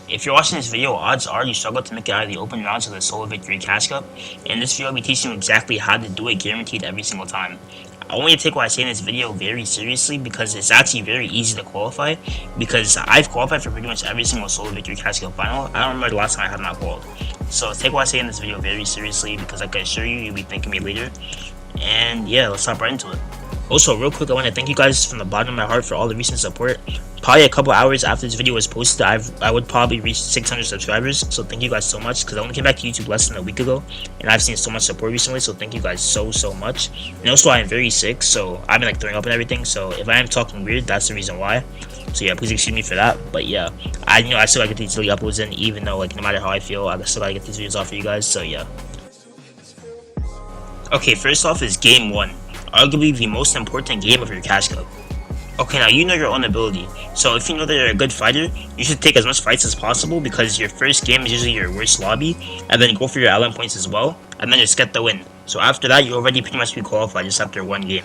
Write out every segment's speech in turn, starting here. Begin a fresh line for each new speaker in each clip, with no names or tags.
If you're watching this video, odds are you struggle to make it out of the open rounds of the Solo Victory Cash Cup, and this video will be teaching you exactly how to do it guaranteed every single time. I want you to take what I say in this video very seriously because it's actually very easy to qualify, because I've qualified for pretty much every single Solo Victory Cash Cup final. I don't remember the last time I have not qualified. So take what I say in this video very seriously because I can assure you, you'll be thanking me later. And yeah, let's hop right into it. Also, real quick, I want to thank you guys from the bottom of my heart for all the recent support. Probably a couple hours after this video was posted, I would probably reach 600 subscribers, so thank you guys so much, because I only came back to YouTube less than a week ago, and I've seen so much support recently, so thank you guys so much. And also, I am very sick, so I've been like throwing up and everything, so if I am talking weird, that's the reason why. So yeah, please excuse me for that, but yeah, I still gotta get these daily uploads in, even though like no matter how I feel, I still gotta get these videos off for you guys, so yeah. Okay, first off is Game 1. Arguably the most important game of your Cash Cup. Okay, now you know your own ability, so if you know that you're a good fighter, you should take as much fights as possible because your first game is usually your worst lobby, and then go for your LM points as well, and then just get the win. So after that, you already pretty much be qualified just after one game.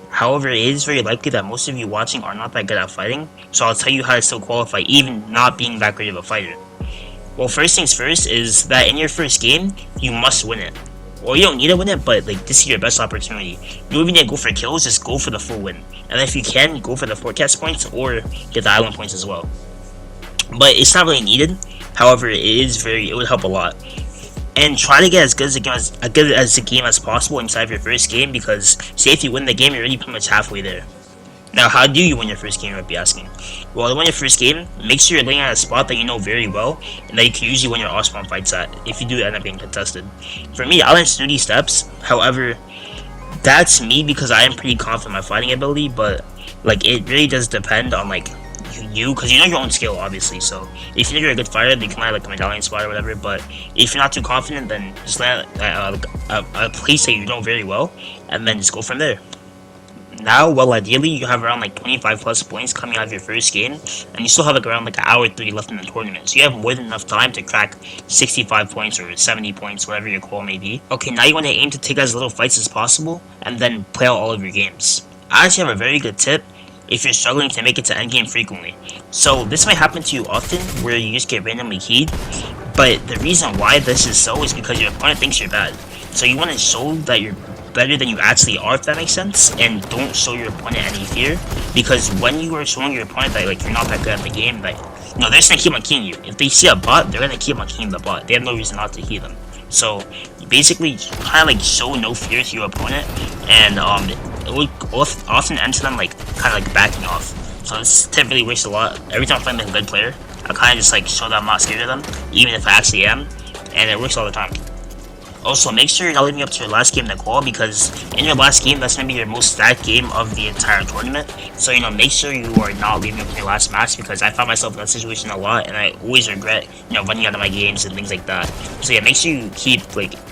However, it is very likely that most of you watching are not that good at fighting, so I'll tell you how to still qualify even not being that great of a fighter. Well, first things first is that in your first game, you must win it. Well, you don't need to win it, but like this is your best opportunity. You don't even need to go for kills, just go for the full win. And if you can, go for the forecast points or get the island points as well. But it's not really needed. However, it would help a lot. And try to get as good as the game as possible inside of your first game, because say if you win the game, you're already pretty much halfway there. Now, how do you win your first game, you might be asking? Well, to win your first game, make sure you're laying at a spot that you know very well, and that you can usually win your off-spawn fights at, if you do end up being contested. For me, I learned 30 steps, however, that's me because I am pretty confident in my fighting ability, but, like, it really does depend on, like, you, because you know your own skill, obviously, so if you know you're a good fighter, then you can land, like, a medallion spot or whatever, but if you're not too confident, then just land a place that you know very well, and then just go from there. Now, well, ideally, you have around like 25 plus points coming out of your first game, and you still have like around like an hour 30 left in the tournament, so you have more than enough time to crack 65 points or 70 points, whatever your qual may be. Okay, now you want to aim to take as little fights as possible, and then play out all of your games. I actually have a very good tip if you're struggling to make it to endgame frequently. So this might happen to you often, where you just get randomly keyed, but the reason why this is so is because your opponent thinks you're bad. So you want to show that you're better than you actually are, if that makes sense, and don't show your opponent any fear, because when you are showing your opponent that like you're not that good at the game, like they're just gonna keep on keying you. If they see a bot, they're gonna keep on keying the bot. They have no reason not to key them. So you basically kind of like show no fear to your opponent, and it would often end to them like kind of like backing off. So this tip really works a lot. Every time I'm playing with a good player, I kind of just like show that I'm not scared of them, even if I actually am, and it works all the time. Also, make sure you're not leaving up to your last game to qual, because in your last game, that's going to be your most stacked game of the entire tournament. So, make sure you are not leaving up to your last match, because I found myself in that situation a lot, and I always regret, running out of my games and things like that. So yeah, make sure you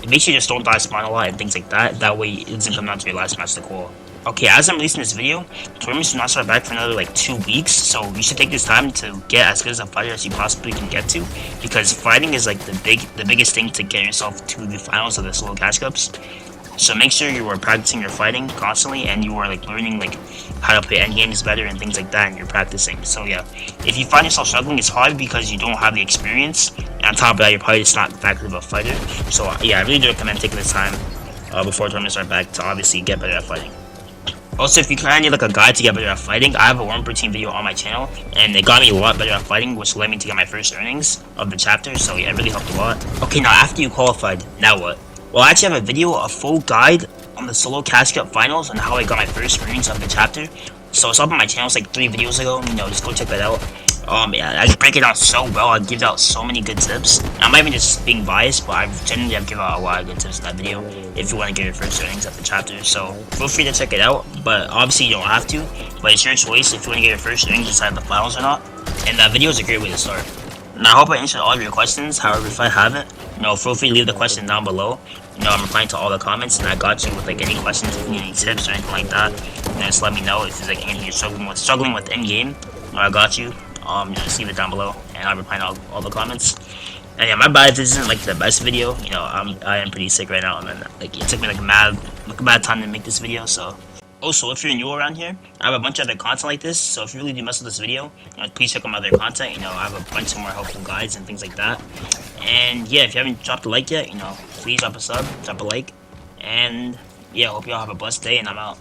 make sure you just don't die spawn a lot and things like that. That way, it doesn't come down to your last match to qual. Okay, as I'm releasing this video, tournaments do not start back for another like 2 weeks, so you should take this time to get as good as a fighter as you possibly can get to, because fighting is like the biggest thing to get yourself to the finals of the Solo Cash Cups. So make sure you are practicing your fighting constantly, and you are like learning like how to play endgames better and things like that, and you're practicing. So yeah, if you find yourself struggling, it's probably because you don't have the experience, and on top of that, you're probably just not that good of a fighter. So yeah, I really do recommend taking this time before tournaments start back to obviously get better at fighting. Also, if you kind of need like a guide to get better at fighting, I have a 1% video on my channel, and it got me a lot better at fighting, which led me to get my first earnings of the chapter, so yeah, it really helped a lot. Okay, now after you qualified, now what? Well, I actually have a video, a full guide on the Solo Cash Cup finals and how I got my first earnings of the chapter. So it's up on my channel, it's like 3 videos ago, just go check that out. Yeah, I break it down so well, I give out so many good tips. I'm not even just being biased, but I genuinely have given out a lot of good tips in that video if you want to get your first earnings of the chapter. So feel free to check it out, but obviously you don't have to, but it's your choice if you want to get your first earnings inside the finals or not. And that video is a great way to start. And I hope I answered all of your questions. However, if I haven't, feel free to leave the question down below. I'm replying to all the comments, and I got you with like any questions, if you need any tips or anything like that. Just let me know if there's like anything you're struggling with in game. I got you. Just leave it down below, and I'll reply to all the comments. And yeah, my bad if this isn't like the best video. I am pretty sick right now, and then like it took me like a mad time to make this video, so Also, if you're new around here, I have a bunch of other content like this, so if you really do mess with this video, please check out my other content. I have a bunch of more helpful guides and things like that. And yeah, if you haven't dropped a like yet, please drop a sub, drop a like. And yeah, hope y'all have a blessed day, and I'm out.